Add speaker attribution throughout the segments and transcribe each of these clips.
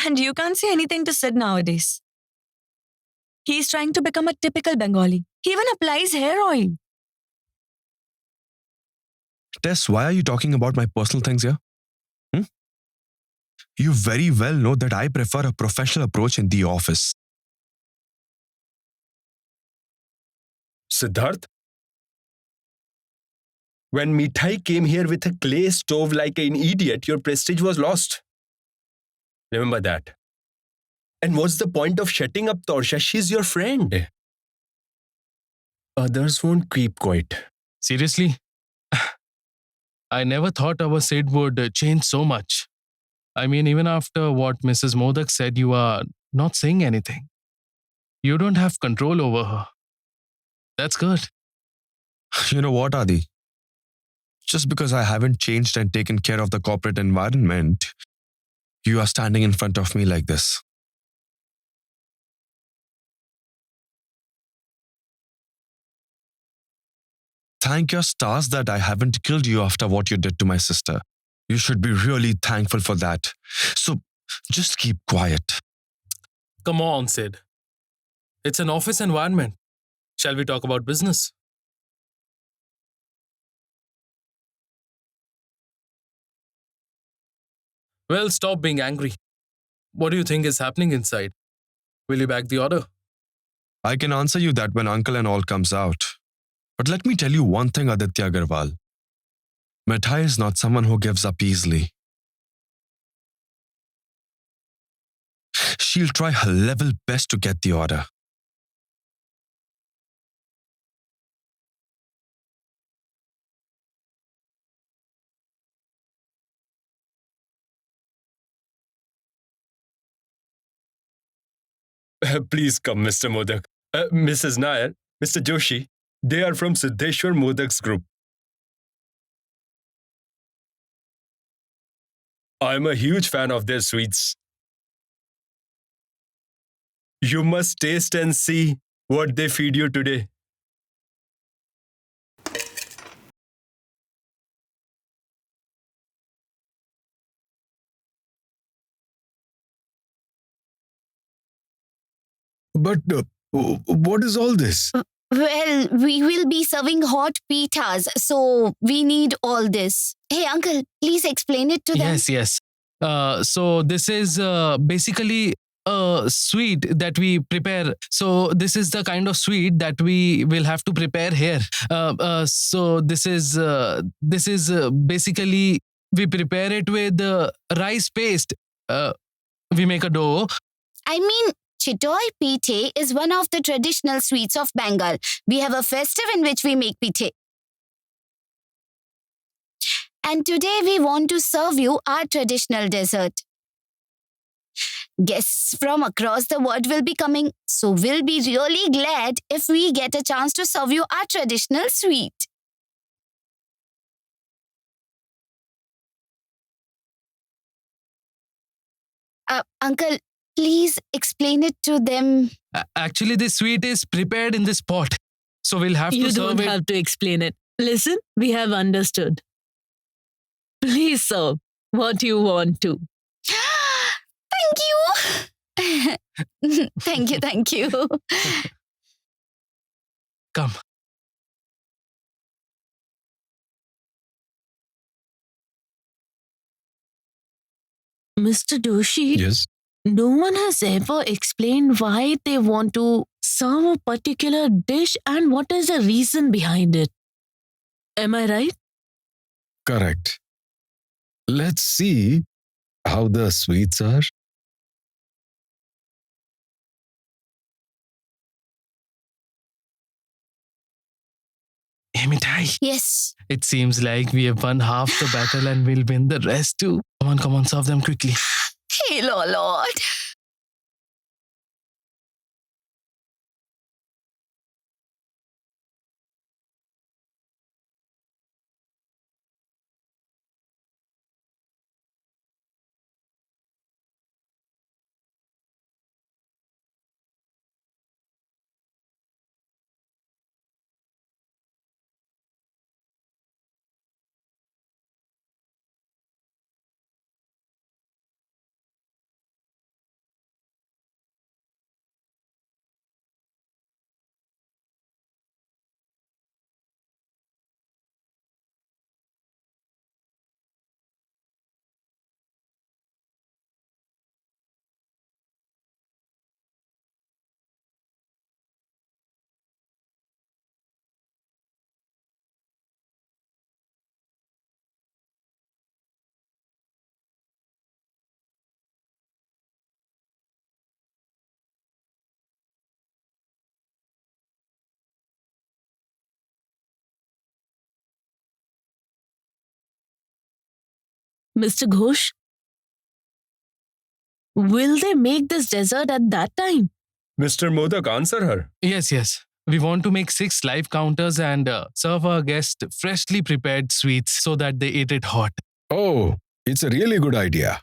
Speaker 1: And you can't say anything to Sid nowadays. He's trying to become a typical Bengali. He even applies hair oil.
Speaker 2: Tess, why are you talking about my personal things here? You very well know that I prefer a professional approach in the office.
Speaker 3: Siddharth? When Mithai came here with a clay stove like an idiot, your prestige was lost. Remember that. And what's the point of shutting up Torsha? She's your friend. Others won't keep quiet.
Speaker 4: Seriously? I never thought our Sid would change so much. I mean, even after what Mrs. Modak said, you are not saying anything. You don't have control over her. That's good.
Speaker 2: You know what, Adi? Just because I haven't changed and taken care of the corporate environment, you are standing in front of me like this. Thank your stars that I haven't killed you after what you did to my sister. You should be really thankful for that. So just keep quiet.
Speaker 4: Come on, Sid. It's an office environment. Shall we talk about business? Well, stop being angry. What do you think is happening inside? Will you back the order?
Speaker 2: I can answer you that when Uncle and all comes out. But let me tell you one thing, Aditya Agarwal. Mithai is not someone who gives up easily. She'll try her level best to get the order.
Speaker 3: Please come, Mr. Modak. Mrs. Nair, Mr. Joshi, they are from Siddheshwar Modak's group. I'm a huge fan of their sweets. You must taste and see what they feed you today.
Speaker 5: But what is all this?
Speaker 6: Well, we will be serving hot pitas, so we need all this. Hey, uncle, please explain it to them.
Speaker 4: Yes. So this is basically a sweet that we prepare. So this is the kind of sweet that we will have to prepare here. So this is basically we prepare it with rice paste. We make a dough.
Speaker 6: I mean, Chitoi Pite is one of the traditional sweets of Bengal. We have a festival in which we make pite. And today we want to serve you our traditional dessert. Guests from across the world will be coming, so we'll be really glad if we get a chance to serve you our traditional sweet. Uncle, please explain it to them.
Speaker 4: Actually, this sweet is prepared in this pot. So we'll have
Speaker 7: You
Speaker 4: to serve
Speaker 7: don't
Speaker 4: it.
Speaker 7: have to explain it. Listen, we have understood. Please serve what you want to.
Speaker 6: Thank you. Thank you.
Speaker 4: Come.
Speaker 7: Mr. Doshi,
Speaker 5: Yes.
Speaker 7: no one has ever explained why they want to serve a particular dish and what is the reason behind it. Am I right?
Speaker 5: Correct. Let's see how the sweets are.
Speaker 4: Hey, Mithai.
Speaker 6: Yes.
Speaker 4: It seems like we have won half the battle and we'll win the rest too. Come on, serve them quickly.
Speaker 6: Hey, Lord.
Speaker 7: Mr. Ghosh, will they make this dessert at that time?
Speaker 3: Mr. Modak, answer her.
Speaker 4: Yes, yes. We want to make 6 live counters and serve our guests freshly prepared sweets so that they eat it hot.
Speaker 5: Oh, it's a really good idea.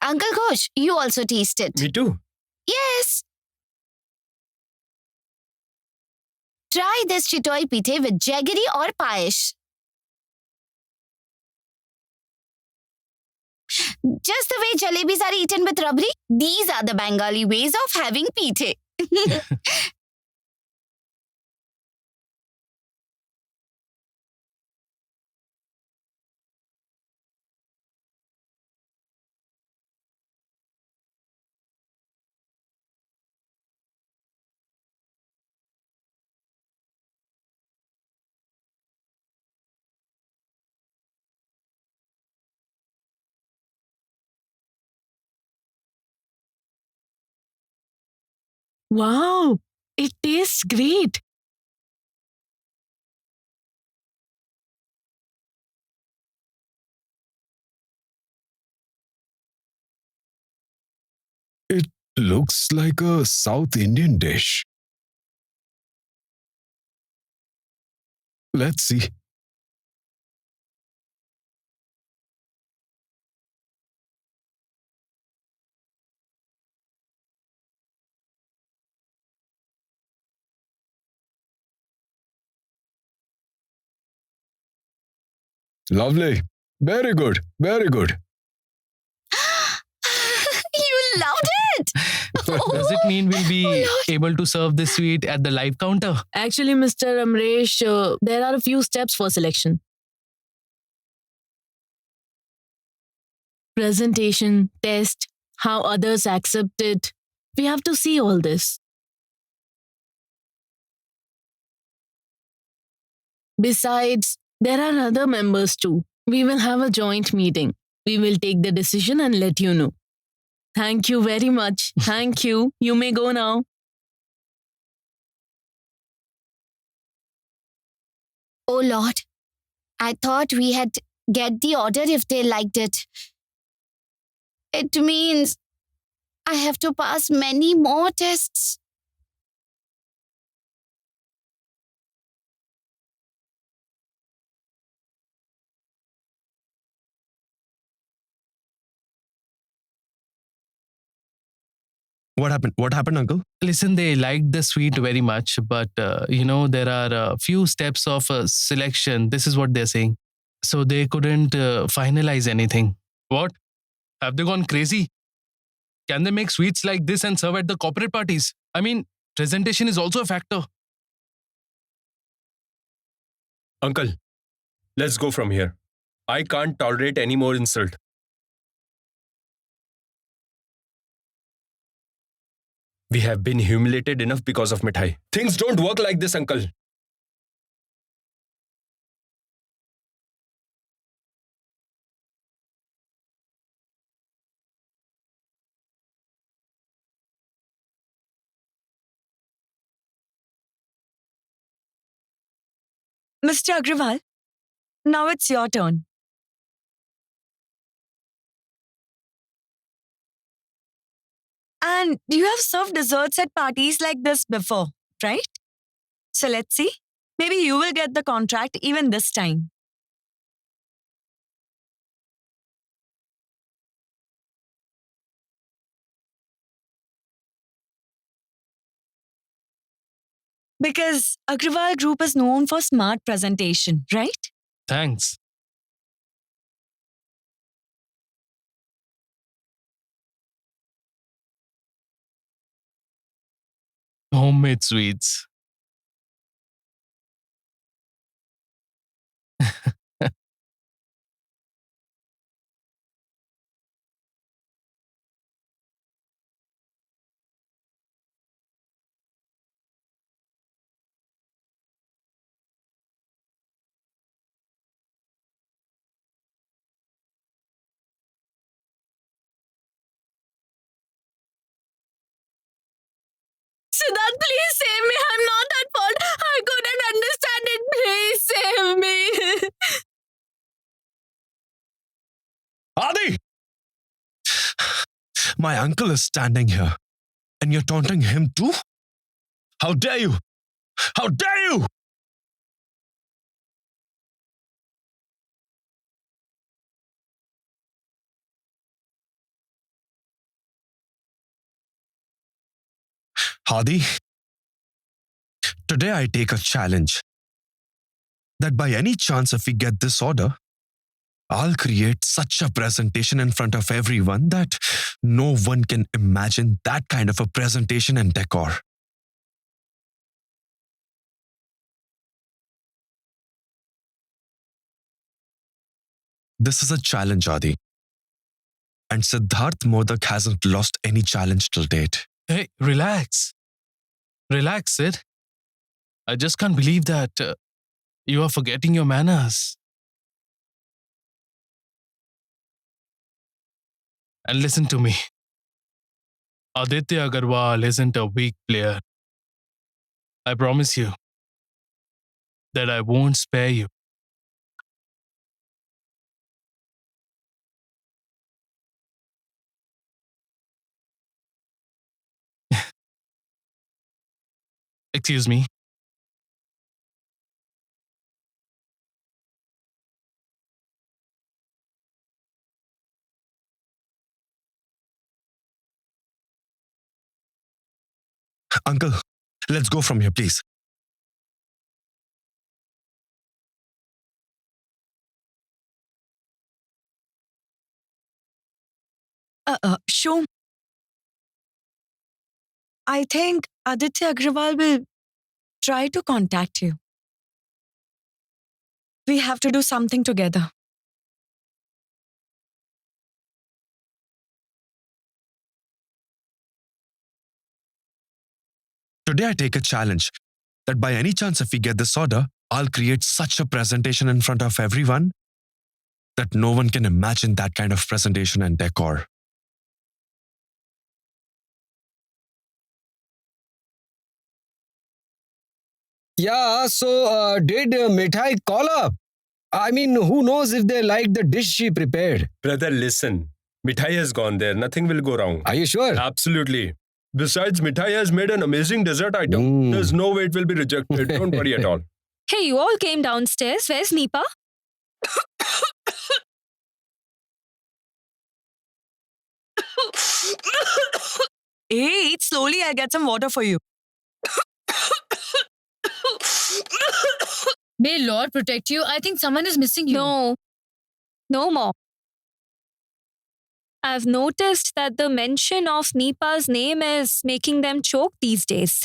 Speaker 6: Uncle Ghosh, you also taste it.
Speaker 3: Me too.
Speaker 6: Yes. Try this chitoi pithe with jaggery or payesh. Just the way jalebis are eaten with rabri, these are the Bengali ways of having pithe.
Speaker 7: Wow, it tastes great.
Speaker 5: Looks like a South Indian dish. Let's see. Lovely. Very good. Very good.
Speaker 6: You loved it.
Speaker 4: Does it mean we'll be
Speaker 6: Lord.
Speaker 4: able to serve this sweet at the live counter?
Speaker 7: Actually, Mr. Amresh, there are a few steps for selection. Presentation, test, how others accept it. We have to see all this. Besides, there are other members too. We will have a joint meeting. We will take the decision and let you know. Thank you very much. Thank you. You may go now.
Speaker 6: Oh Lord, I thought we had get the order if they liked it. It means I have to pass many more tests.
Speaker 2: What happened? What happened, uncle?
Speaker 4: Listen, they liked the sweet very much, but there are a few steps of selection. This is what they're saying. So they couldn't finalize anything. What? Have they gone crazy? Can they make sweets like this and serve at the corporate parties? I mean, presentation is also a factor.
Speaker 3: Uncle, let's go from here. I can't tolerate any more insult. We have been humiliated enough because of mithai. Things don't work like this, uncle.
Speaker 1: Mr. Agrawal, now it's your turn. And you have served desserts at parties like this before, right? So let's see. Maybe you will get the contract even this time. Because Agrawal Group is known for smart presentation, right?
Speaker 4: Thanks. Homemade sweets.
Speaker 7: Siddharth, please save me. I'm not at fault. I couldn't understand it. Please save me.
Speaker 2: Adi! My uncle is standing here, and you're taunting him too? How dare you? How dare you? Hadi, today I take a challenge that by any chance, if we get this order, I'll create such a presentation in front of everyone that no one can imagine that kind of a presentation and decor. This is a challenge, Adi. And Siddharth Modak hasn't lost any challenge till date.
Speaker 4: Hey, relax. Relax, Sid. I just can't believe that you are forgetting your manners. And listen to me. Aditya Agarwal isn't a weak player. I promise you that I won't spare you. Excuse me.
Speaker 2: Uncle, let's go from here, please.
Speaker 1: Shom, I think Aditya Agrawal will try to contact you. We have to do something together.
Speaker 2: Today I take a challenge that by any chance, if we get this order, I'll create such a presentation in front of everyone that no one can imagine that kind of presentation and decor.
Speaker 8: Yeah, so did Mithai call up? I mean, who knows if they like the dish she prepared?
Speaker 3: Brother, listen. Mithai has gone there. Nothing will go wrong.
Speaker 8: Are you sure?
Speaker 3: Absolutely. Besides, Mithai has made an amazing dessert item.
Speaker 8: Mm.
Speaker 3: There's no way it will be rejected. Don't worry at all.
Speaker 1: Hey, you all came downstairs. Where's Nipa? Hey, eat slowly. I'll get some water for you.
Speaker 9: May Lord protect you. I think someone is missing you.
Speaker 1: No. No more. I've noticed that the mention of Nipa's name is making them choke these days.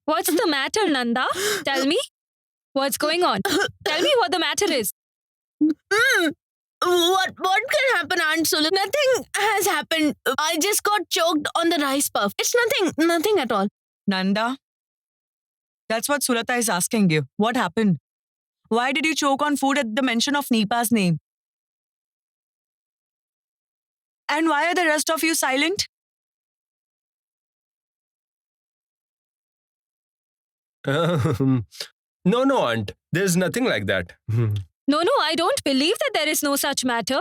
Speaker 1: What's the matter, Nanda? Tell me. What's going on? Tell me what the matter is.
Speaker 7: What can happen, Aunt Sulu? Nothing has happened. I just got choked on the rice puff. It's nothing at all.
Speaker 1: Nanda? That's what Sulata is asking you. What happened? Why did you choke on food at the mention of Nipa's name? And why are the rest of you silent?
Speaker 3: No, aunt. There's nothing like that.
Speaker 1: No, I don't believe that there is no such matter.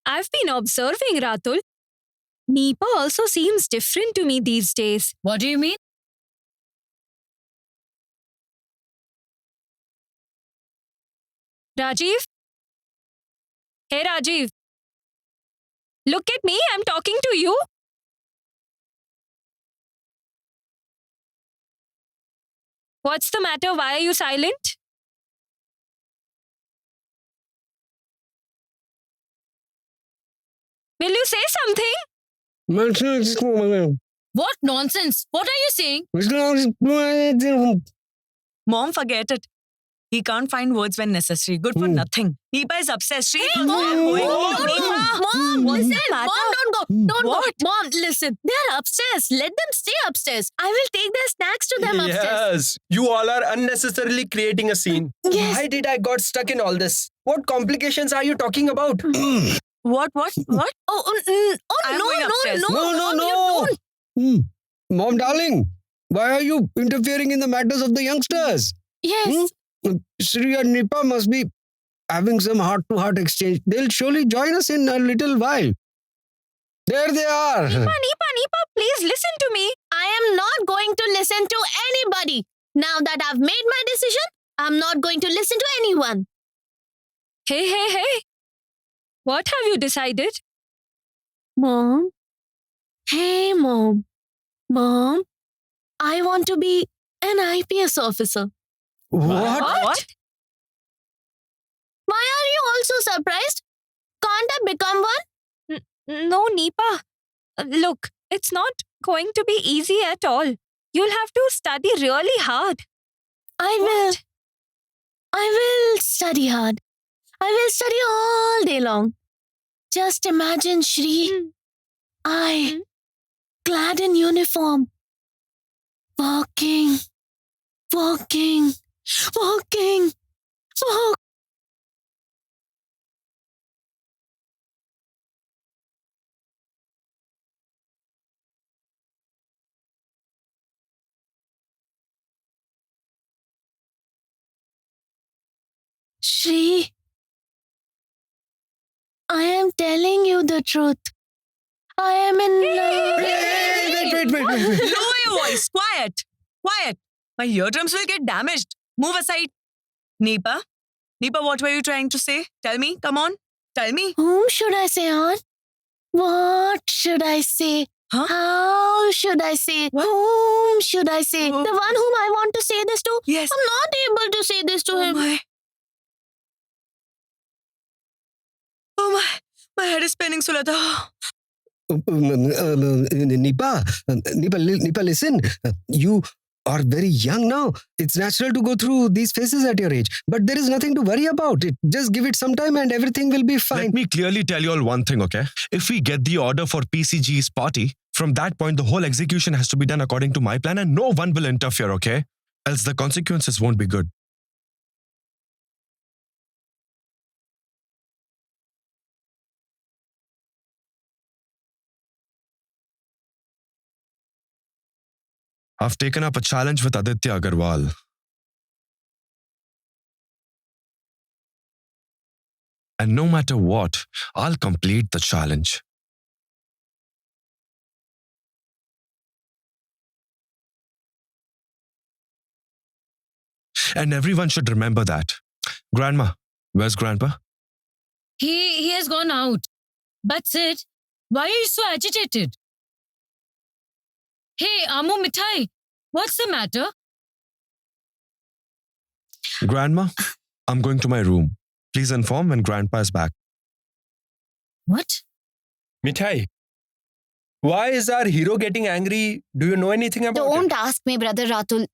Speaker 1: I've been observing, Ratul. Nipa also seems different to me these days.
Speaker 9: What do you mean?
Speaker 1: Rajiv? Hey, Rajiv.
Speaker 10: Look at me, I'm talking to you. What's the matter? Why are you silent? Will you say something?
Speaker 9: What nonsense? What are you saying?
Speaker 1: Mom, forget it. He can't find words when necessary. Good for nothing. Nipa is obsessed. She
Speaker 7: Mom,
Speaker 1: going.
Speaker 7: Mom,
Speaker 1: What's
Speaker 7: listen.
Speaker 1: the matter?
Speaker 7: Mom, don't go. Don't
Speaker 1: What?
Speaker 7: go. Mom, listen. They're upstairs. Let them stay upstairs. I will take their snacks to them upstairs.
Speaker 3: Yes, you all are unnecessarily creating a scene.
Speaker 7: Yes.
Speaker 8: Why did I got stuck in all this? What complications are you talking about?
Speaker 1: What?
Speaker 7: Oh,
Speaker 1: I'm
Speaker 7: no,
Speaker 1: going
Speaker 7: no,
Speaker 1: upstairs.
Speaker 7: no,
Speaker 8: No,
Speaker 7: Mom, you
Speaker 8: no.
Speaker 7: don't.
Speaker 8: Mom, darling, why are you interfering in the matters of the youngsters?
Speaker 7: Yes.
Speaker 8: Shri and Nipa must be having some heart-to-heart exchange. They'll surely join us in a little while. There they are.
Speaker 10: Nipa, please listen to me.
Speaker 7: I am not going to listen to anybody. Now that I've made my decision, I'm not going to listen to anyone.
Speaker 10: Hey. What have you decided?
Speaker 7: Mom? Hey, Mom. Mom, I want to be an IPS officer.
Speaker 8: What?
Speaker 7: Why are you also surprised? Can't I become one?
Speaker 10: No, Nipa. Look, it's not going to be easy at all. You'll have to study really hard.
Speaker 7: I will study hard. I will study all day long. Just imagine, Shri. I, clad in uniform, walking. Shri, I am telling you the truth. I am in love.
Speaker 8: Wait.
Speaker 1: Lower your voice. Quiet. My eardrums will get damaged. Move aside. Nipa, what were you trying to say? Tell me. Come on. Tell me.
Speaker 7: Whom should I say on? What should I say?
Speaker 1: Huh?
Speaker 7: How should I say?
Speaker 1: What?
Speaker 7: Whom should I say?
Speaker 1: Oh.
Speaker 7: The one whom I want to say this to?
Speaker 1: Yes.
Speaker 7: I'm not able to say this to
Speaker 1: Oh
Speaker 7: him.
Speaker 1: my. Oh my. My head is spinning, Sulata.
Speaker 8: Nipa, listen. You are very young now. It's natural to go through these phases at your age. But there is nothing to worry about. Just give it some time and everything will be fine.
Speaker 2: Let me clearly tell you all one thing, okay? If we get the order for PCG's party, from that point, the whole execution has to be done according to my plan and no one will interfere, okay? Else the consequences won't be good. I've taken up a challenge with Aditya Agarwal. And no matter what, I'll complete the challenge. And everyone should remember that. Grandma, where's Grandpa?
Speaker 9: He has gone out. But Sid, why are you so agitated? Hey, Amu Mithai, what's the matter?
Speaker 2: Grandma, I'm going to my room. Please inform when Grandpa is back.
Speaker 9: What?
Speaker 3: Mithai, why is our hero getting angry? Do you know anything about
Speaker 6: Don't
Speaker 3: it?
Speaker 6: ask me, brother Ratul.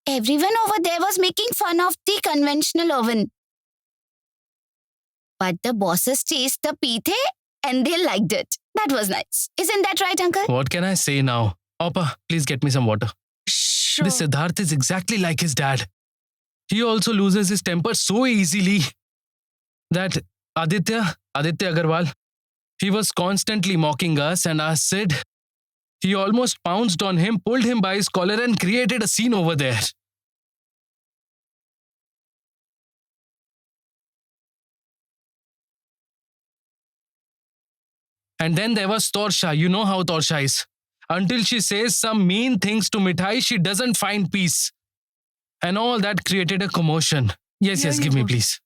Speaker 6: Everyone over there was making fun of the conventional oven. But the bosses chased the pithe and they liked it. That was nice. Isn't that right, uncle?
Speaker 4: What can I say now? Appa, please get me some water.
Speaker 1: Sure.
Speaker 4: This Siddharth is exactly like his dad. He also loses his temper so easily. That Aditya Agarwal, he was constantly mocking us and our Sid. He almost pounced on him, pulled him by his collar and created a scene over there. And then there was Torsha. You know how Torsha is. Until she says some mean things to Mithai, she doesn't find peace. And all that created a commotion. Yes, give me please.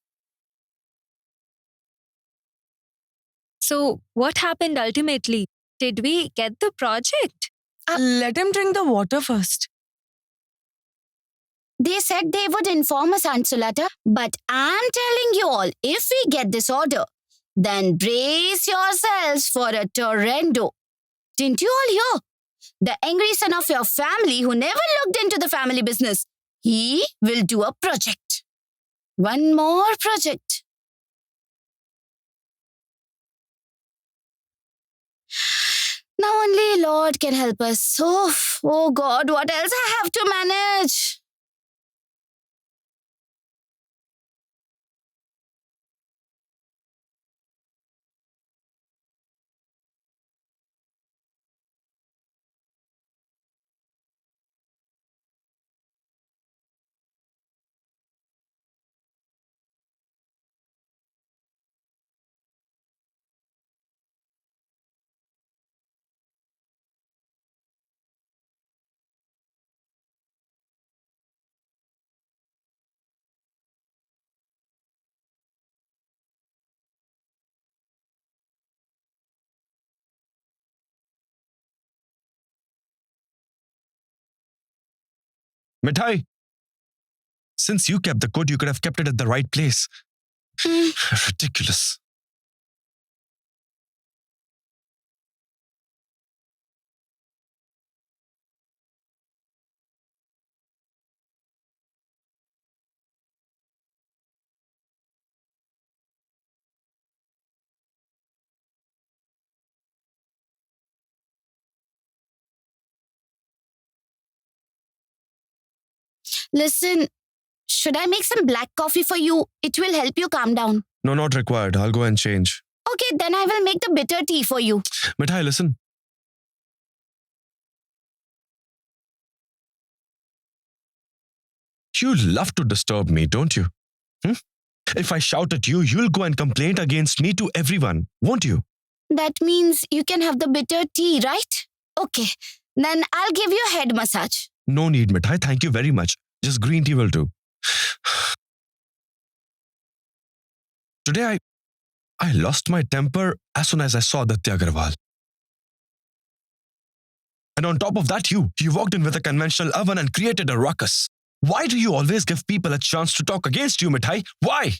Speaker 10: So, what happened ultimately? Did we get the project?
Speaker 1: Let him drink the water first.
Speaker 6: They said they would inform us, Ansulata, but I'm telling you all, if we get this order, then brace yourselves for a tornado. Didn't you all hear? The angry son of your family who never looked into the family business, he will do a project. One more project. Now only Lord can help us. Oh God, what else I have to manage?
Speaker 2: Mithai, since you kept the code, you could have kept it at the right place. Ridiculous.
Speaker 6: Listen, should I make some black coffee for you? It will help you calm down.
Speaker 2: No, not required. I'll go and change.
Speaker 6: Okay, then I will make the bitter tea for you.
Speaker 2: Mithai, listen. You love to disturb me, don't you? If I shout at you, you'll go and complain against me to everyone, won't you?
Speaker 6: That means you can have the bitter tea, right? Okay, then I'll give you a head massage.
Speaker 2: No need, Mithai. Thank you very much. Just green tea will do. Today, I lost my temper as soon as I saw Aditya Agarwal. And on top of that, you walked in with a conventional oven and created a ruckus. Why do you always give people a chance to talk against you, Mithai? Why?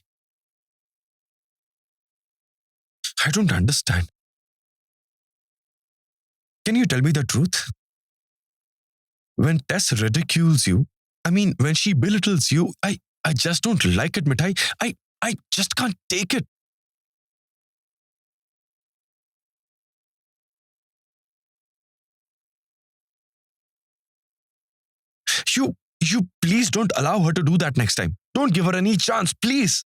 Speaker 2: I don't understand. Can you tell me the truth? When Tess ridicules you, when she belittles you, I just don't like it, Mithai. I just can't take it. You please don't allow her to do that next time. Don't give her any chance, please.